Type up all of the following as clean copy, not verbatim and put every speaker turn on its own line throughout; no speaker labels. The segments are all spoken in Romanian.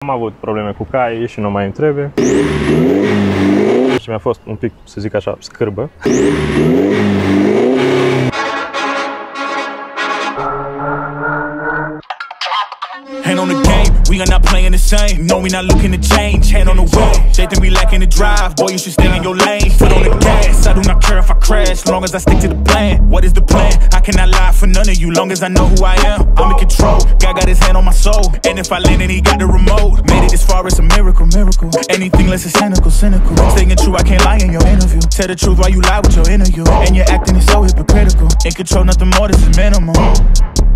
Am avut probleme cu caii și nu mai îmi trebuie. Și mi-a fost un pic, să zic așa, scârbă.
Hand on the game, we are not playing the same. No, we not looking to change. Hand on the wheel, they think we lacking the drive. Boy, you should stay in your lane. Foot on the gas, I do not care if I crash, as long as I stick to the plan. What is the plan? I cannot lie for none of you, long as I know who I am. I'm in control, God got his hand on my soul. And if I land and he got the remote, made it this far, it's a miracle, miracle. Anything less is cynical, cynical. Staying true, I can't lie in your interview. Tell the truth while you lie with your interview. And your acting is so hypocritical. In control, nothing more, this is minimum.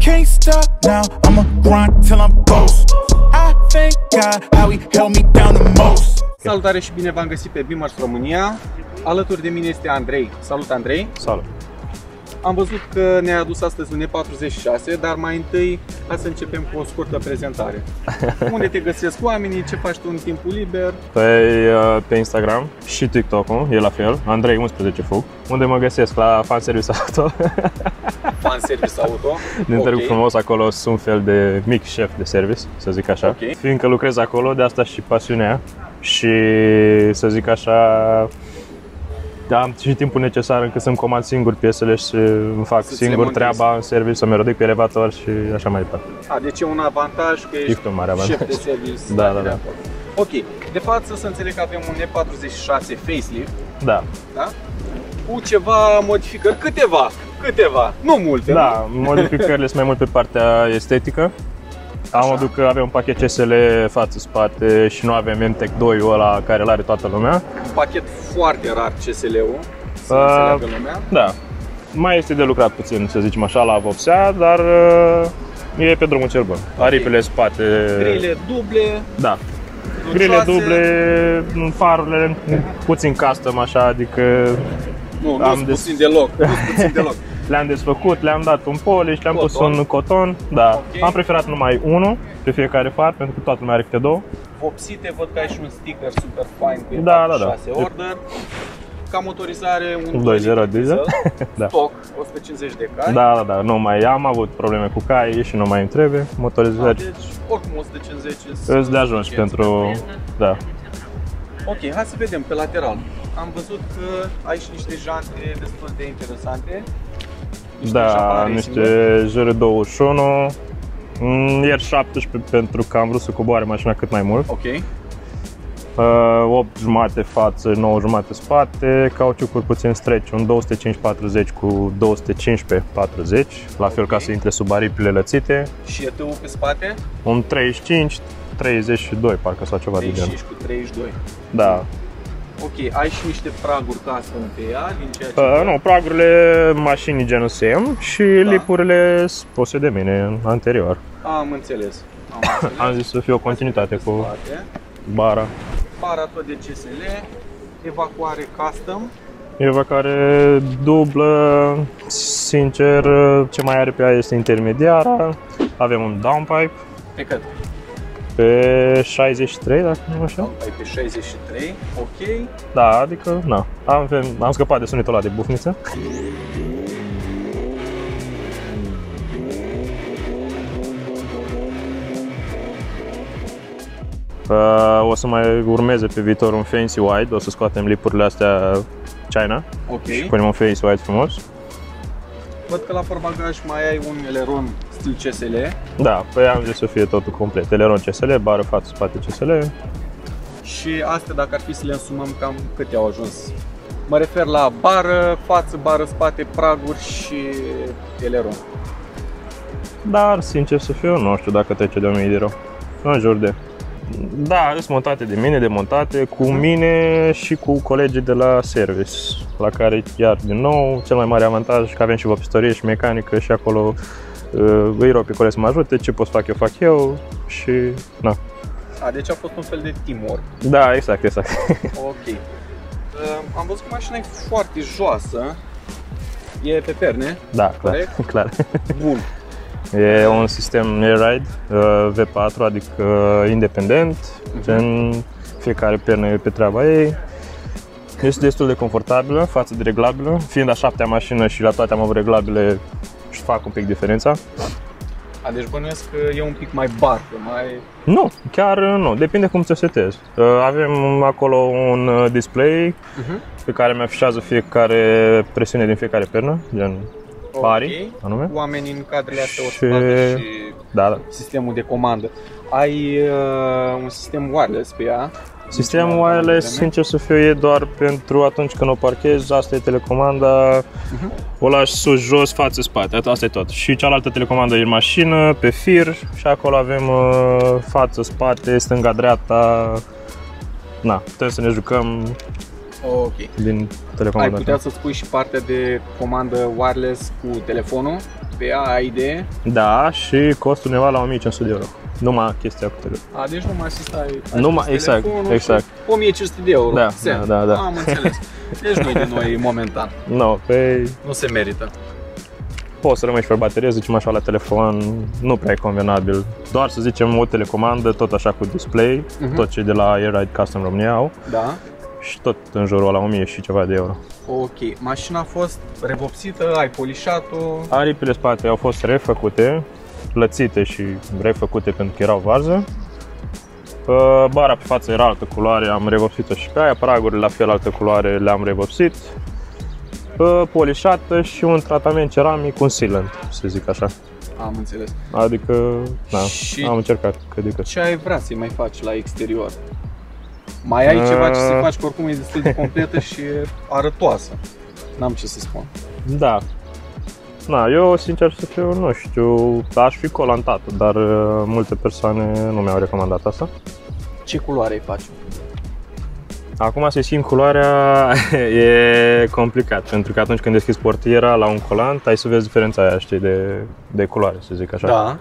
Can't stop now, I'ma grind till I'm ghost. I thank God how he held me down the most.
Salutare și bine v-am găsit pe Beamers România. Alături de mine este Andrei. Salut, Andrei!
Salut!
Am văzut că ne-ai adus astăzi un E46, dar mai întâi hai să începem cu o scurtă prezentare. Unde te găsesc oamenii, ce faci tu în timpul liber?
Pe Instagram și TikTok-ul, e la fel, Andrei 11 Fug. Unde mă găsesc? La Fanservice Auto.
Fanservice Auto.
Din Târgu Frumos, acolo sunt un fel de mic șef de service, să zic așa.
Okay.
Fiindcă lucrez acolo, de asta și pasiunea și, să zic așa, am și timpul necesar încât să-mi comand singur piesele și îmi fac singur treaba în service, să mă ridic pe elevator și așa mai departe.
Deci e un avantaj că ești
un mare avantaj.
șef de service.
Da.
Ok, de față să înțeleg că avem un E46 facelift.
Da.
Da? Cu ceva modificări, câteva, nu multe.
Da, modificările sunt mai mult pe partea estetică. Am văzut că avem un pachet CSL față-spate și nu avem MTEC 2-ul ăla care îl are toată lumea.
Un pachet foarte rar CSL-ul, să înțeleagă lumea.
Da, mai este de lucrat puțin, să zicem așa, la vopsea, dar e pe drumul cel bun. Aripile spate...
Grile duble.
Da. Grile duble, farurile puțin custom așa, adică...
Nu puțin deloc,
Le-am desfăcut, le-am dat un polish, le-am pus un coton, da. Okay. Am preferat numai unul pe fiecare far, pentru că toată lumea are câte două.
Vopsite, văd că ai și un sticker super fain cu E46 order. Ca motorizare, un
2.0 diesel,
da. Stock, 150 de cai.
Da, nu mai am avut probleme cu caii și nu mai îmi trebuie motorizări.
Deci, oricum 150
îți de ajuns pentru... Da.
Ok, hai să vedem pe lateral. Am văzut că ai și niște jante destul de interesante. Niște JR21, iar 17 pentru că am vrut să coboare mașina cât mai mult. Ok.
8 jumate față, 9 jumate spate, cauciucuri puțin stretch, un 205-40 cu 215-40, la fel ca să intre sub aripile lățite. Și
ET-ul pe spate?
Un 35-32, parcă sau ceva de genul.
35 cu 32.
Da.
Ok, ai și niște praguri custom pe ea, din ceea ce...
Nu, pragurile mașinii genul SEM și lipurile spuse de mine anterior.
Am înțeles.
Am zis să fie o continuitate cu bara.
Bara tot de CSL, evacuare custom.
Evacuare dublă, sincer, ce mai are pe ea este intermediara. Avem un downpipe.
Pe cât?
Pe 63, dacă nu așa.
Pe 63, ok.
Da, adică, na. Am scăpat de sunetul ăla de bufniță. O să mai urmeze pe viitor un fancy wide, o să scoatem lipurile astea China.
Ok.
Și punem un fancy wide frumos.
Văd că la portbagaj mai ai un eleron stil CSL.
Da, păi am zis să fie totul complet. Eleron CSL, bară față, spate CSL.
Și astea, dacă ar fi să le însumăm, cam câte au ajuns? Mă refer la bară, față, bară, spate, praguri și eleron.
Dar, sincer să fiu, nu știu dacă trece de 1000 de euro. În jur de... Da, sunt montate de mine, demontate, cu mine și cu colegii de la service, la care, iar din nou, cel mai mare avantaj că avem și vopsistorie și mecanică și acolo îi rog pe colegi să mă ajute, ce pot să fac eu și na.
Deci a fost un fel de teamwork.
Da, exact.
Ok. Am văzut că mașina e foarte joasă, e pe perne.
Da, clar. Bun. E un sistem Air-Ride V4, adică independent, gen fiecare pernă e pe treaba ei. Este destul de confortabilă față de reglabilă, fiind a 7-a mașină și la toate am avut reglabile și fac un pic diferența.
Deci bănuiesc că e un pic mai barcă, mai...
Nu, chiar nu, depinde cum ți-o setezi. Avem acolo un display pe care mi-afișează fiecare presiune din fiecare pernă, gen pari, anume.
Oamenii în cadrele astea o să vadă și
da.
sistemul de comandă. Ai un sistem wireless pe ea.
Sistemul wireless, sincer să fiu, e doar pentru atunci când o parchezi, asta e telecomanda, o lași sus, jos, față, spate, asta e tot. Și cealaltă telecomandă e în mașină, pe fir și acolo avem față, spate, stânga, dreapta. Na, putem să ne jucăm din telecomanda.
Ai putea să-ți pui și partea de comandă wireless cu telefonul pe ea, ai idee?
Da, și costul undeva la 1500 de euro. Numai chestia cu telefonul.
Deci numai să stai
exact.
1500 de euro.
Da.
Am înțeles. Deci nu-i de noi momentan.
Nu
se merită.
Poți să rămâi și pe baterie, zicem așa, la telefon, nu prea e convenabil. Doar să zicem o telecomandă, tot așa cu display, tot ce de la Airride Custom România au.
Da.
Și tot în jurul la 1000 și ceva de euro.
Ok, mașina a fost revopsită, ai polișat-o?
Aripile spate au fost refăcute, lățite și refăcute pentru că erau varză. Bara pe față era altă culoare, am revopsit-o și pe aia, pragurile la fel altă culoare le-am revopsit. Polișată și un tratament ceramic, un sealant, să zic așa.
Am înțeles.
Adică, am încercat cât de cât.
Ce ai vrea să-i mai faci la exterior? Mai ai ceva ce să faci, că oricum e destul de completă și arătoasă. N-am ce să spun.
Da. Eu, sincer să fiu, nu știu, aș fi colantat, dar multe persoane nu mi-au recomandat asta.
Ce culoare îi faci?
Acum să-i schimb culoarea e complicat, pentru că atunci când deschizi portiera la un colant, ai să vezi diferența aia, știi, de culoare, să zic așa.
Da.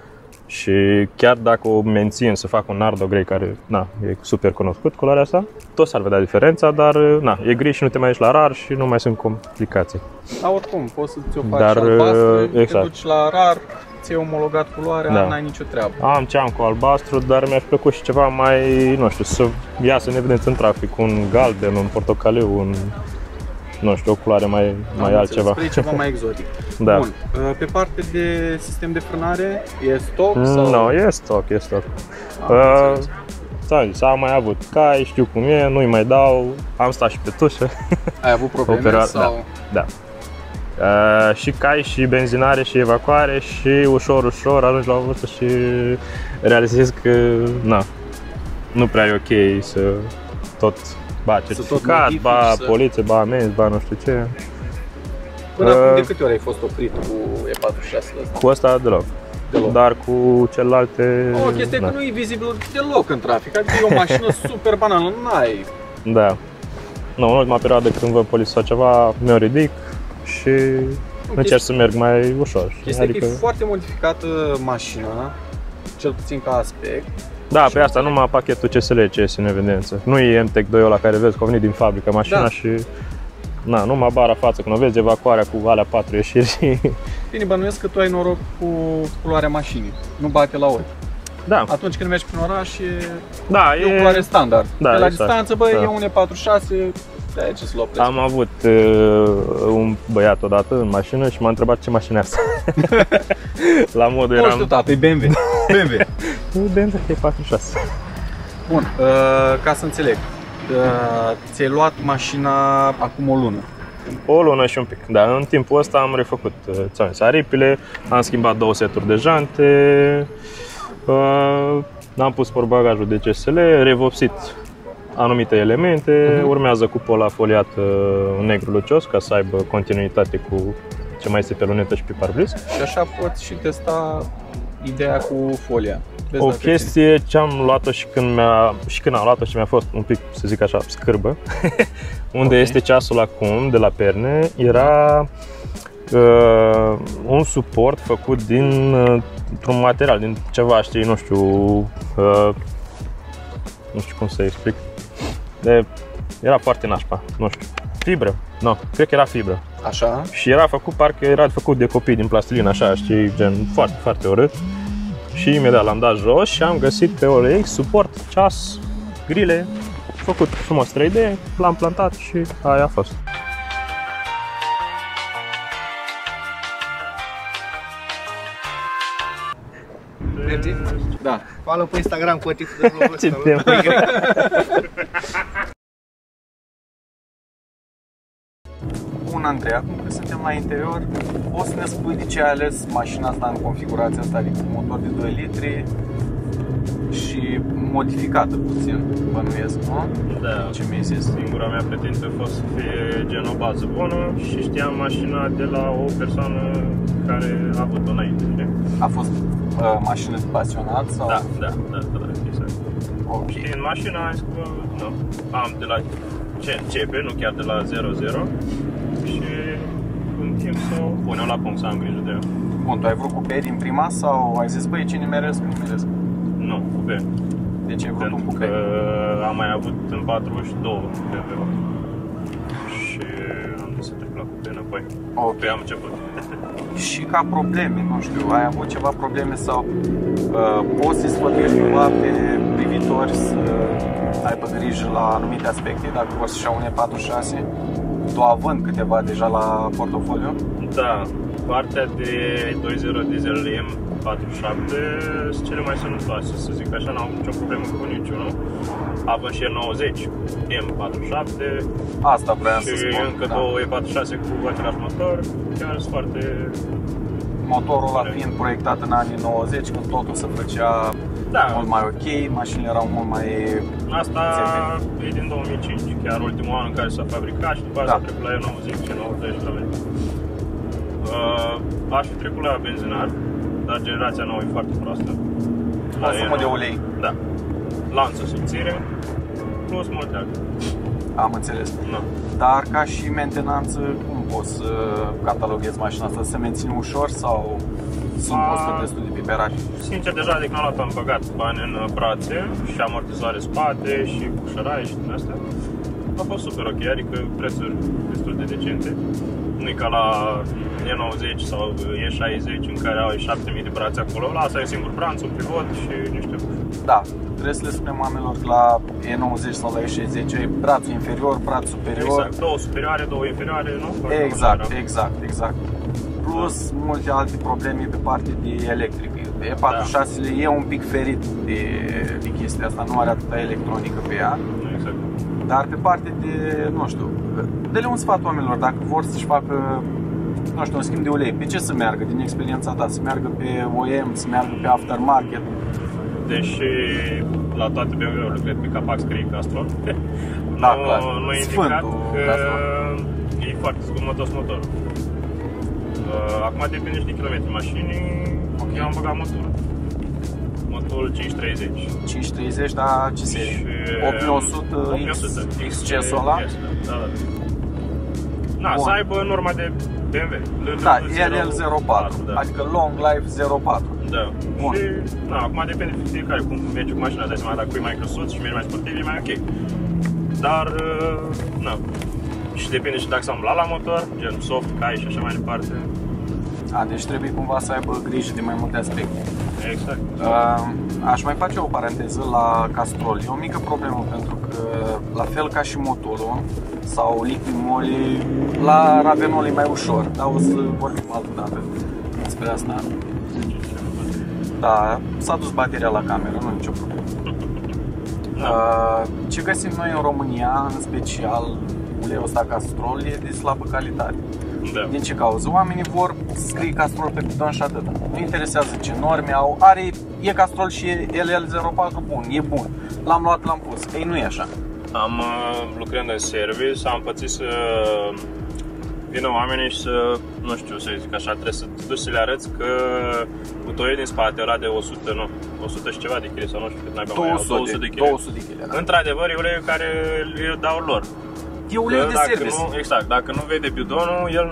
Și chiar dacă o mențin să fac un nardo grey, care e super cunoscut culoarea asta, tot s-ar vedea diferența, dar e gri și nu te mai duci la rar și nu mai sunt complicații.
Oricum, poți să ți-o faci albastră, te duci la rar, ți-ai omologat culoarea, n-ai nicio treabă.
Am ce am cu albastru, dar mi-aș plăcut și ceva mai, nu știu, să iasă în evidență în trafic, un galben, un portocaliu, un... Nu știu, o culoare mai altceva.
Spre ceva mai exotic.
Da.
Bun, pe parte de sistem de frânare, e stock? Sau?
Nu, e stock. Am mai avut cai, știu cum e, nu-i mai dau, am stat și pe tușă.
Ai avut probleme sau?
Da. Și cai, și benzinare, și evacuare și ușor ajungi la o vârstă și realizezi că nu prea e ok să tot certificat, poliție, amenzi, nu știu ce.
Până acum de câte ori ai fost oprit cu E46 ăsta?
Cu ăsta deloc. Dar cu celelalte...
Chestia că nu e vizibil deloc în trafic, adică e o mașină super banală, n-ai...
Da. În ultima perioadă când văd poliția sau ceva, mi-o ridic și încerc să merg mai ușor.
Chestia că e foarte modificată mașina, cel puțin ca aspect.
Da, pe asta numai pachetul CSL ce este în evidență. Nu e MTEC 2 ăla care vezi că a venit din fabrică mașina și... numai bara față, când o vezi evacuarea cu alea 4 ieșiri.
Bine, bănuiesc că tu ai noroc cu culoarea mașinii, nu bate la ochi.
Da.
Atunci când mergi prin oraș
e
o culoare standard.
Da,
de la
exact.
distanță, e un E46, de ce să-l opresc?
Am avut un băiat odată în mașină și m-a întrebat ce mașină e asta. La modul eram...
Nu știu, tată, e BMW.
BMW E46.
Bun, ca să înțeleg, ți-ai luat mașina acum o lună.
O lună și un pic, da. În timpul ăsta am refăcut aripile, am schimbat 2 seturi de jante, am pus portbagajul de CSL, revopsit anumite elemente, urmează cupola foliată negru lucios ca să aibă continuitate cu ce mai este pe lunetă și pe parbriz.
Și așa poți și testa ideea cu folia.
O chestie ce am luat-o și când am luat-o și mi-a fost un pic, să zic așa, scârbă, unde este ceasul acum, de la perne, era un suport făcut dintr-un material, din ceva, știi, nu știu cum să explic. Era foarte nașpa, nu știu, fibră, cred că era fibră.
Așa.
Și era făcut, parcă era făcut de copii din plastilină, așa, știi, gen foarte, foarte urât. Și imediat l-am dat jos și am găsit pe OLX suport, ceas, grile, făcut frumos 3D, l-am plantat și aia a fost.
Da.
Follow pe Instagram cu titlul de vlogul ăsta.
Bun, Andrei, acum că suntem la interior, poți să ne spui de ce ai ales mașina asta în configurația asta, adică motor de 2 litri și modificată puțin, bănuiesc, nu?
Da.
Ce mi-ai zis?
Singura mea pretenție a fost să fie gen o bază bună și știam mașina de la o persoană care a avut-o înainte, știi?
A fost mașină de pasionat sau?
Da, exact.
Ok.
Și în mașină am zis că nu, am de la ce începe, nu chiar de la 0-0 și în timp să o punem la punct, să am grijă de ea.
Bun, tu ai vrut cupe din prima sau ai zis, băi, ce nimeresc, nu nimeresc?
Nu, cupe.
De ce ai vrut un
Pentru
cupe?
că am mai avut în 42 BMW și am zis să trec la cupe înapoi.
Ok.
Pe am început.
Și ca probleme, nu știu, ai avut ceva probleme sau poți să-i sfătuiești cumva pe privitori să aibă grijă la anumite aspecte, dacă vor să-și iau un E46, tu având câteva deja la portofoliu?
Da, partea de 2.0 diesel M47 sunt cele mai sănătoase, să zic așa, n-am nicio problemă cu niciunul. Având și E90 M47
Asta vreau să
și
spun,
încă
da.
două E46 cu același motor, chiar sunt foarte...
Motorul ăla fiind proiectat în anii 90, când totul se făcea mult mai ok, mașinile erau mult mai...
Asta e din 2005, chiar ultimul an în care s-a fabricat și după aceea s-a trecut la E90 și 90 la mine. Aș fi trecut la benzinar, dar generația nouă e foarte proastă.
Consumul de ulei.
Da. Lanță subțire, plus mult drag.
Am înțeles.
No.
Dar ca și mentenanță, cum poți să cataloghezi mașina asta? Se menține ușor sau sunt costuri destul de piperate?
Sincer, deja de când am luat am băgat bani în brațe și amortizoare spate și cușăraie și din astea. A fost super ok, adică prețuri destul de decente. Nu e ca la E90 sau E60 în care au 7000 de brațe acolo. La asta e singur branț, un pivot și niște cuși.
Da, trebuie să le spunem oamenilor că la E90 sau la E60 e brațul inferior, brațul superior.
Exact, două superioare, două inferioare, nu?
Exact. Plus multe alte probleme pe partea de electric. E46 e un pic ferit de chestia asta, nu are atâta electronică pe ea.
Exact.
Dar pe partea de, nu știu, dă-le un sfat oamenilor dacă vor să-și facă, nu știu, un schimb de ulei. Pe ce să meargă din experiența ta? Să meargă pe OEM, să meargă pe aftermarket?
Deși la toate BMW-urile, cred, pe capac scrie Castrol.
Da, clar.
Nu e indicat
Sfântul
că
Castrol.
e foarte zgomotos motorul. Acum depinde și de kilometri mașinii, eu am băgat motorul 530.
530, dar ce serie? 8900 XC-ul ăla?
Da. Na, să aibă norma de BMW.
Da, LL04, adică Long Life 04.
Da.
Bun.
Și, na, acum depinde de fiecare cum merge cu mașina, dai seama, dacă e mai crescut și merge mai sportiv, e mai ok. Dar, na, și depinde și dacă s-a umblat la motor, gen soft, cai și așa mai departe.
Deci trebuie cumva să aibă grijă de mai multe aspecte.
Exact.
Aș mai face o paranteză la Castrol. E o mică problemă pentru că, la fel ca și motorul sau liquid moly, la Ravenol e mai ușor. Dar o să vorbim altă dată despre asta. Da, s-a dus bateria la cameră, nu e nicio problemă. Ce găsim noi în România, în special uleiul ăsta Castrol, e de slabă calitate.
Da.
Din ce cauză? Oamenii vor să scrie Castrol pe bidon și atâta. Nu interesează ce norme au. E Castrol și LL04 bun, e bun. L-am luat, l-am pus. Ei, nu e așa.
Lucrând în service, am pățit să vină oamenii și să, nu știu să zic așa, trebuie să te duci să le arăți că butoiul din spate, ăla de 100 și ceva de kg sau nu știu cât n-ai
200 de kg. 200 de kg, da.
Într-adevăr, e uleiul care îi dau lor.
E uleiul de service.
Exact, dacă nu vede bidonul, el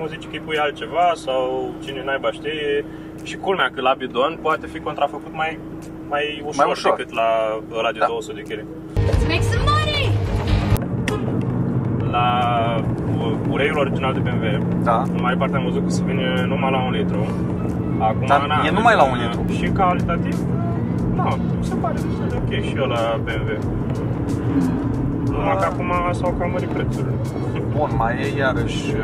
nu zice că îi pui altceva sau cine naiba știe. Și culmea că la bidon poate fi contrafăcut mai ușor decât la ăla de 200 de kg.
Let's make some money!
La uleiul original de BMW, în mare parte am văzut că se vine numai la 1 litru. Acum,
dar e numai la 1 litru.
Și calitativ, se pare destul de ok și eu la BMW. Numai că acum s-au cam mărit prețurile.
Bun, mai e iarăși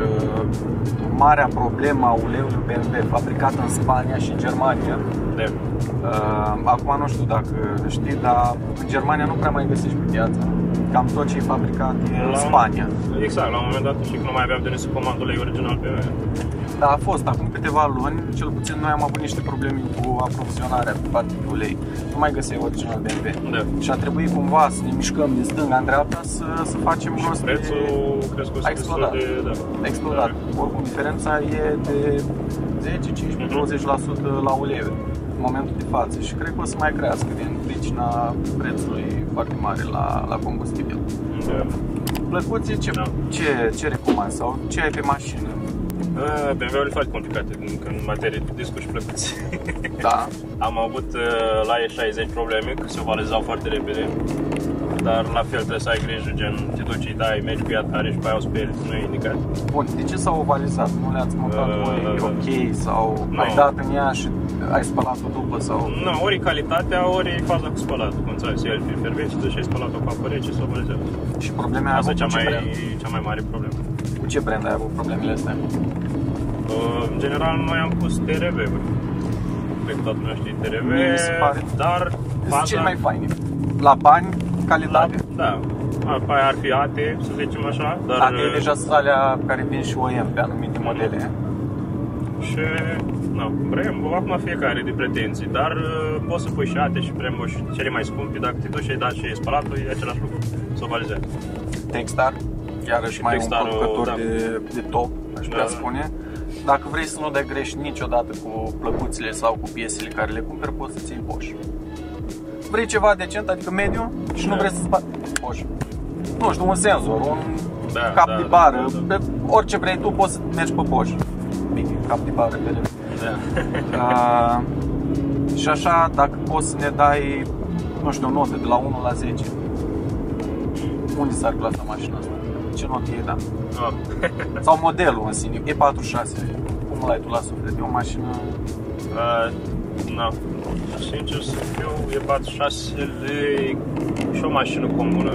marea problemă a uleiului BMW fabricat în Spania și Germania. Acum nu știu dacă știi, dar în Germania nu prea mai găsești pe piață. Cam tot ce e fabricat e în Spania.
Exact, la un moment dat și că nu mai aveam de unde să comand ulei original BMW.
Da, a fost acum câteva luni, cel puțin noi am avut niște probleme cu aprovizionarea pe partea de ulei. Nu mai găseai original BMW.
Da.
Și a trebuit cumva să ne mișcăm din stânga în dreapta să facem rost de...
Prețul crescut
a explodat. A explodat. Oricum, diferența e de 10, 15, 20% la uleiuri în momentul de față și cred că o să mai crească din pricina prețului foarte mare la combustibil.
Da.
Plăcuții, ce recomand sau ce ai pe mașină?
BMW-ul e foarte complicat în materie de discuri și plăcuți.
Da.
Am avut la E60 probleme, că se ovalizau foarte repede. Dar la fel trebuie să ai grijă, gen, te duci, îi dai, mergi cu ea tare și pe aia o speri, nu e indicat.
Bun, de ce s-au ovalizat? Nu le-ați montat voi ok sau ai dat în ea și ai spălat-o după sau...
Nu, ori calitatea, ori faza cu spălatul. Cum ți-ai să iei fervenți, și ai spălat-o cu apă rece, s-o ovalizează.
Și probleme ai avut
cea mai mare problemă.
Cu ce brand ai avut problemele astea?
În general, noi am pus TRV-uri. Cred că toată lumea știe TRV, dar
faza... cele mai faine. La bani, calitate.
Da. Apoi ar fi ATE, să zicem așa. Dar
ATE e deja salea care vin și OEM pe anumite modele.
Și, Brembo, acum fiecare de pretenții, dar poți să pui și ATE și Brembo și cele mai scumpe, dacă te duci și ai dat și spălatul, e același lucru, să ovalizează.
Textar, iarăși mai un producător de top, aș putea spune. Dacă vrei să nu dai greș niciodată cu plăcuțile sau cu piesele care le cumperi, poți să-ți iei Bosch. Vrei ceva decent, adică mediu, și nu vrei să-ți bagi Bosch. Nu știu, un senzor, un cap de bară, orice vrei tu poți să mergi pe Bosch. Bine, cap de bară, și așa, dacă poți să ne dai, nu știu, o notă de la 1 la 10. Unde s-ar clasa mașina asta? Ce notă e, da? Sau modelul în sine, E46. Cum l-ai tu la suflet? E o mașină...
Sincer să fiu, E46 e și o mașină comună.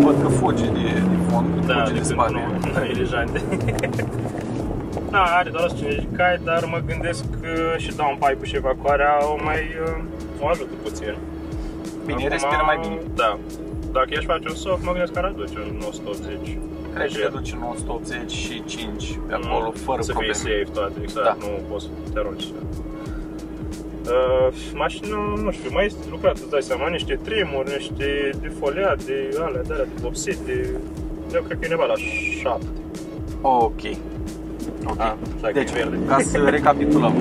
Văd că fuge de fond, fuge de spate.
Nu e lejante. Are doar 150 de cai, dar mă gândesc că și downpipe-ul și evacuarea o ajută puțin.
Bine, respiră mai bine.
Da. Dacă ești face un soft, mă gândesc că ar aduce un 180.
Cred că aduce un 185 pe acolo, fără probleme.
Să fie safe toate, exact, nu poți să te rogi. Mașina, nu știu, mai este lucrat, îți dai seama, niște trimuri, niște defoliate, alea, de vopsite. Eu cred că e undeva la 7.
Ok. Deci, ca să recapitulăm.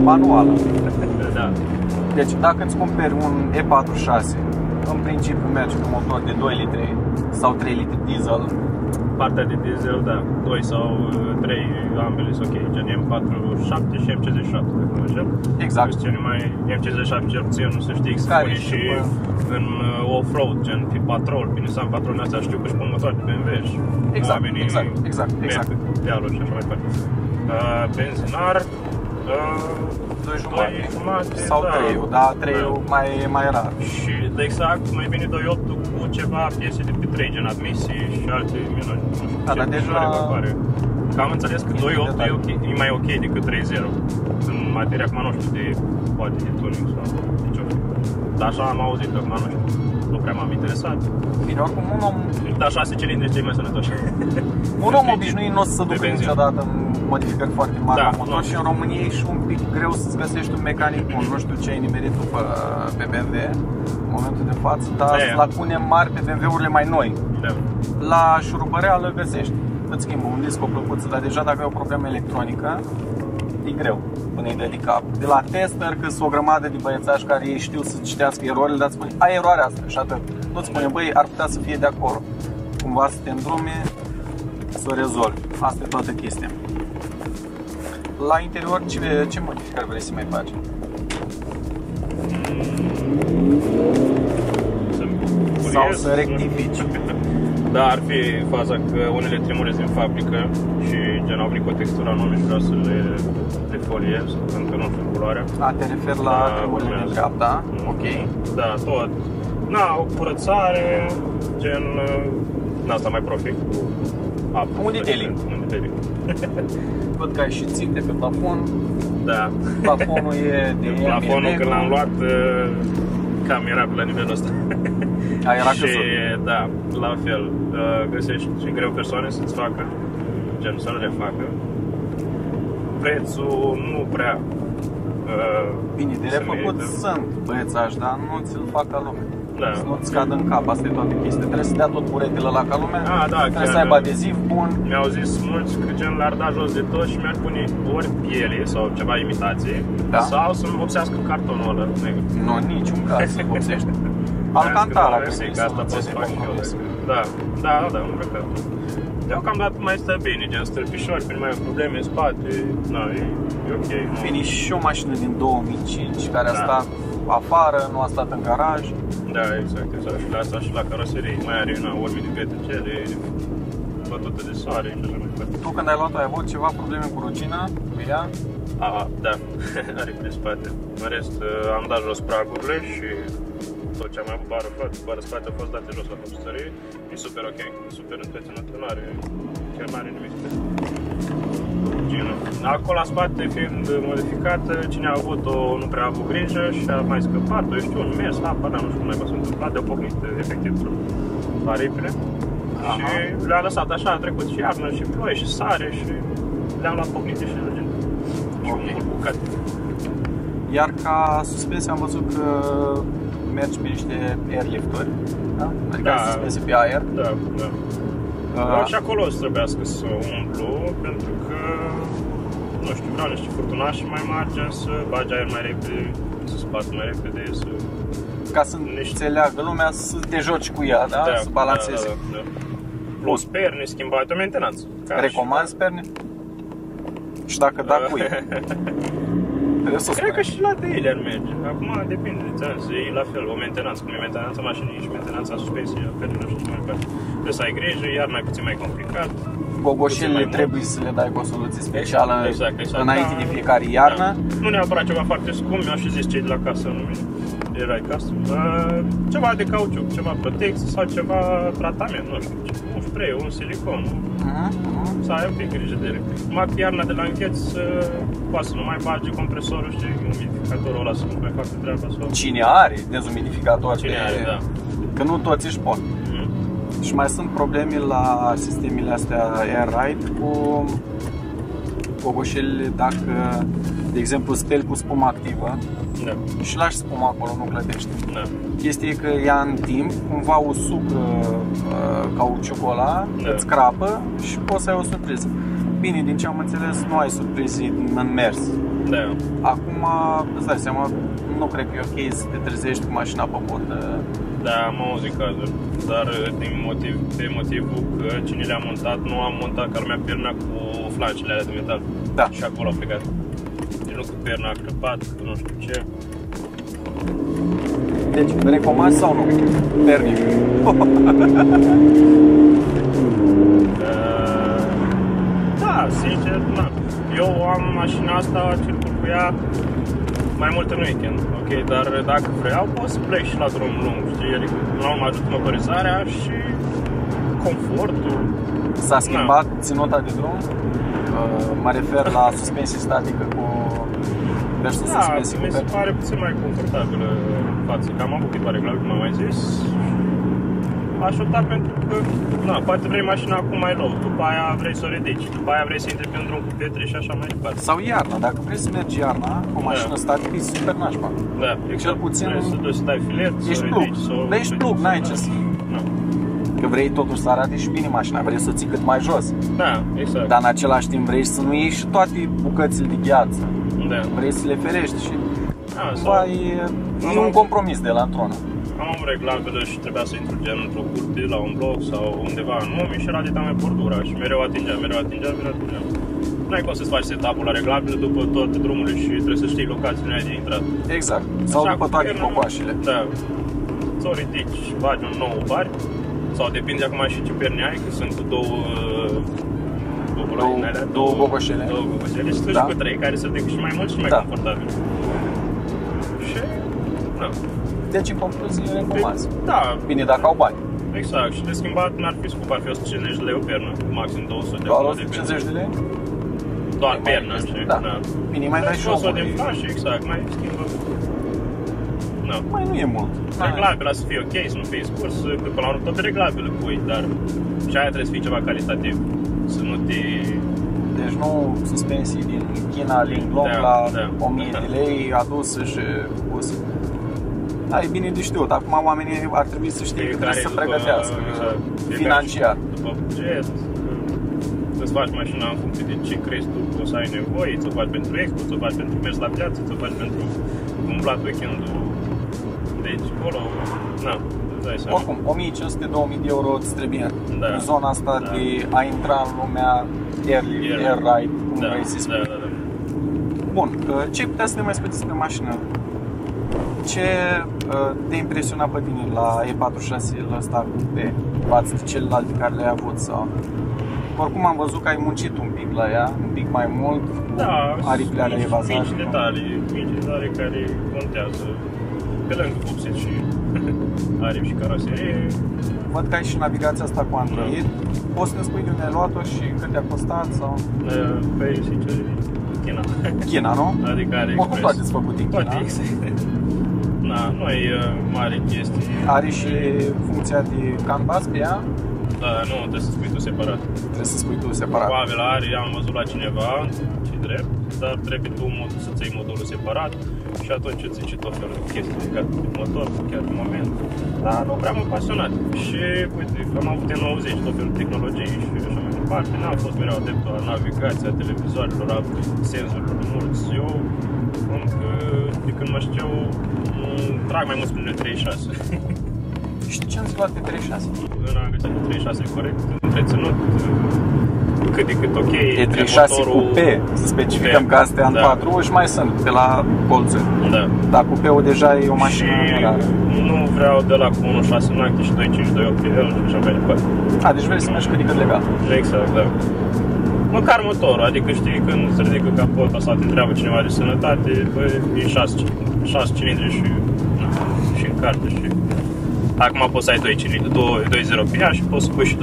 Manuală.
Da.
Deci, dacă îți cumperi un E46, în principiu mergi cu motor de 2 litri sau 3 litri diesel.
Partea de diesel, da, 2 sau 3, ambele sunt ok, gen M47 și M57, dacă nu așa.
Exact.
M57 cel puțin, nu se știe, să pune și în off-road, gen tip Patrol, pe Nissan Patrol astea, știu că și pun motoare de BMW și oamenii
exact.
dealuri și așa mai departe. Benzinar,
2,5 sau 3, dar 3 mai rar.
Și exact, mai bine 2.8 cu ceva piese de pe 3, gen admisii și alte minuni.
Dar deja...
Că am înțeles că 2.8 e mai ok decât 3.0 în materia, acum nu știu, de poate de tuning sau de ce-o fi. Dar așa am auzit, acum nu știu, nu prea m-am interesat.
Bine, oricum un om...
Dar 6 cilindri cei mai sănătoși.
Un om obișnuit nu o să se ducă niciodată în modificări foarte mari la motor și în România e și un pic greu să-ți găsești un mecanic bun. Nu știu ce ai nimerit tu pe BMW în momentul de față, dar sunt lacune mari pe BMW-urile mai noi. La șurubăreală găsești. Îți schimbă un disc, o plăcuță, dar deja dacă ai o problemă electronică, e greu până îi dă de cap. De la tester, că sunt o grămadă de băiețași care ei știu să citească erorile, dar îți spune, ai eroarea asta și atât. Nu-ți spune, băi, ar putea să fie de acolo. Cumva să te îndrume, să o rezolvi. Asta e toată chestia. La interior, ce modificări vrei să mai faci? Sau să rectifici?
Da, ar fi faza că unele trimurezi din fabrică și gen au venit cu o textură anume și vreau să le defoliez, pentru că nu știu culoarea.
A, te referi la trimurile din dreapta, ok.
Da, tot. Na, o curățare, gen, asta mai profi cu apă.
Un detailing. Văd că ai și ținte pe plafon.
Da.
Plafonul e de
plafonul când l-am luat, cam era pe la nivelul ăsta.
Era
și
căzut.
da, la fel, găsești și greu persoane să-ți facă, gen să nu le facă. Prețul nu prea
bine, de refăcut sunt băiețași, dar nu ți-l fac ca lume.
Da.
Să nu-ți cadă în cap, asta e toată chestia. Trebuie să dea tot buretele ăla ca lumea,
da,
trebuie să aibă adeziv bun.
Mi-au zis mulți că gen l-ar da jos de tot și mi-ar pune ori piele sau ceva imitație, da? Sau să-mi vopsească cartonul ăla negru.
Nu, niciun caz să vopsește. Alcantara,
cred că asta pot să fac eu. Da, un păcat. Deocamdată mai stă bine, gen stâlpișori, când mai au probleme în spate, e ok.
Bine, și o mașină din 2005 care a stat afară, nu a stat în garaj.
Da, exact. Și la asta și la caroserie, mai are urme de vetricele, bătute de soare și așa mai departe.
Tu când ai luat-o ai avut ceva probleme cu rugina, cu ea?
Da, are pe spate. În rest, am dat jos pragurile și tot ce am mai avut bară spate a fost date jos la tapiserie. E super ok, super întreținută, nu are, chiar nu are nimic special. Acolo la spate fiind modificată, cine a avut-o nu prea a avut grijă și a mai scăpat-o, eu știu, un mers, nu știu cum mai s-a întâmplat, de-au pocnit efectiv aripile. Și le-a lăsat așa, a trecut și iarnă și ploaie și sare și le-am luat pocnite și gen. Și un mult bucat.
Iar ca suspensie am văzut că mergi pe niște airlifturi, da? Adică suspensie pe aer.
Da. Și acolo o să trebuiască să umplu, pentru că, nu știu, vreau niște furtunași mai mari, să bagi aer mai repede, să spargi mai repede, să...
Ca să înțeleagă lumea, să te joci cu ea, da? Să balancezi.
Da. Plus perne schimbate, o mentenanță.
Recomanzi perne? Și dacă da, cui?
Cred că și la de ele ar merge. Acum depinde, e la fel, o mentenanță, cum e mentenanța mașinii și mentenanța suspensiei, pernelor și mai departe. Trebuie să ai grijă, iarna e puțin mai complicat.
Gogoșelele trebuie să le dai cu o soluție specială înainte de fiecare iarnă.
Nu neapărat ceva foarte scump, mi-au și zis cei de la casă, erai casă. Ceva de cauciuc, ceva protecție sau ceva tratament, nu știu, un spray, un silicon. Să ai un pic grijă de ele. Numai că iarna de la încheț poate să nu mai bage compresorul, știi, umidificatorul ăla să nu mai facă treaba.
Cine are dezumidificator?
Cine are, da.
Că nu toți își pot. Și mai sunt probleme la sistemele astea Air Ride cu gogoșelele dacă, de exemplu, speli cu spumă activă și lași spuma acolo, nu clădește. Chestia e că ea în timp cumva usucă cauciucul ăla, îți crapă și poți să ai o surpriză. Bine, din ce am înțeles, nu ai surprize în mers. Acum, îți dai seama, nu cred că e ok să te trezești cu mașina pe pod.
Da, am auzit cazuri, dar pe motivul că cine le-a montat nu a montat ca lumea perna cu flancele alea de metal.
Da.
Și acolo a plecat. Deci nu cu perna a crăpat, nu știu ce.
Deci, recomanzi sau nu? Perni.
Da, sincer, da. Eu am mașina asta, circul cu ea mai mult în weekend, ok? Dar dacă vreau, pot să plec și la drum lung, știi? Adică la urmă ajută motorizarea și confortul.
S-a schimbat ținuta de drum? Mă refer la suspensie statică cu versus suspensie cu
mi se pare puțin mai confortabilă față, că am avut câteva reglame, cum am mai zis. Aș opta pentru că, poate vrei mașina acum mai low, după aia vrei să o ridici, după aia vrei să intri pe un drum cu pietre și așa mai departe.
Sau iarna, dacă vrei să mergi iarna cu o mașină statică, e super nașpa.
Da, exact.
Cel puțin
vrei să duci să dai filet,
ești
să o
plug.
ridici, să o...
Dar ești plug, n-ai ce să... Că vrei totuși să arate și bine mașina, vrei să o ții cât mai jos.
Da, exact.
Dar în același timp vrei să nu iei și toate bucățile de gheață.
Da.
Vrei să le ferești și... e un compromis de la într-una.
Am reglabilă și trebuia să intru gen într-o curte, la un bloc sau undeva în umi și radita mea bordura și mereu atingeam. N-ai cum să-ți faci setup-ul la reglabilă după toate drumurile și trebuie să știi locațiile de intrat.
Exact. Sau așa, după toate cocoașele.
Da. Ți-o ridici, bagi un nou bar, Sau depinde acum și ce perni ai, că sunt cu două
gogoșele.
Două gogoșele și tu și cu 3, care să decât și mai mult și mai confortabil. Și, da.
Deci, în concluzie, recomanzi.
Da.
Bine, dacă au bani.
Exact. Și de schimbat n-ar fi scump, ar fi 150 de lei o pernă, maxim 200 de lei.
Doar 150 de lei?
Doar perna, știi?
Da. Bine, mai dai și omul.
de flash, exact, mai schimbă. Da.
Mai nu e mult.
Reglabilă să fie ok, să nu fie scurs, că până la urmă tot reglabilă pui, dar și aia trebuie să fie ceva calitativ. Să nu te...
Deci nu suspensii din China, Linglong la 1000 de lei adusă și pusă. Da, e bine de știut. Acum oamenii ar trebui să știe că trebuie să pregătească financiar.
După buget, să-ți faci mașina în funcție de ce crezi tu că o să ai nevoie, ți-o faci pentru expo, ți-o faci pentru mers la piață, ți-o faci pentru umblat weekend-ul de aici, acolo. Na, îți dai seama.
Oricum, 1500-2000 de euro îți trebuie în zona asta de a intra în lumea air ride, cum vrei să spui. Bun, ce ai putea să ne mai spui despre mașină? Ce te-a impresionat pe tine la E46-ul ăsta de față de celelalte care le-ai avut? Sau? Oricum am văzut că ai muncit un pic la ea, un pic mai mult, aripile alea evazate.
Mici detalii care contează, pe lângă vopsit și aripi și caroserie.
Văd că ai și navigația asta cu Android. Poți să ne spui de unde ai luat-o și cât te-a costat? Sau?
Păi, sincer, China.
China, nu?
Adică AliExpress.
Oricum toate sunt făcute în China.
Toate, exact. Da, nu e mare chestie.
Are și funcția de canvas pe ea?
Da, nu, trebuie să spui tu separat.
Trebuie să spui tu separat.
Probabil are, am văzut la cineva, ce drept, dar trebuie tu să-ți iei motorul separat și atunci îți zice tot felul de chestii legate de motor, chiar în moment. Dar nu prea m-am pasionat. Și, uite, am avut N90, tot felul de tehnologii și așa mai departe. N-am fost mereu adeptul la navigația, televizoarelor, a senzorilor mulți. Eu, încă, de când mă știu, trag mai mult spre 36.
Și ce am zis la T36?
Am găsit T36 corect, întreținut, cât de cât ok.
T36 cu P, să specificăm că astea în 4 și mai sunt pe la colțuri.
Da.
Dar cu P-ul deja e o mașină rară.
Nu vreau de la cu 1.6 noapte și 2.5-2.8 pe el și așa mai departe.
Deci vrei să mergi cât de cât legal.
Exact, da. Măcar motorul, adică știi, când se ridică capotul sau te întreabă cineva de sănătate, băi, e 6 cilindri și în carte și... Acum poți să ai 2 cilindri, 2.0 pe ea și poți să pui și 2.8.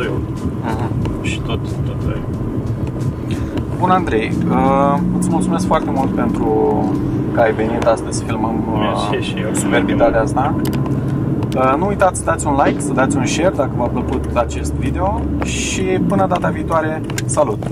Și tot ai.
Bun, Andrei, îți mulțumesc foarte mult pentru că ai venit astăzi să filmăm superbitatea asta. Nu uitați să dați un like, să dați un share dacă v-a plăcut acest video și până data viitoare, salut!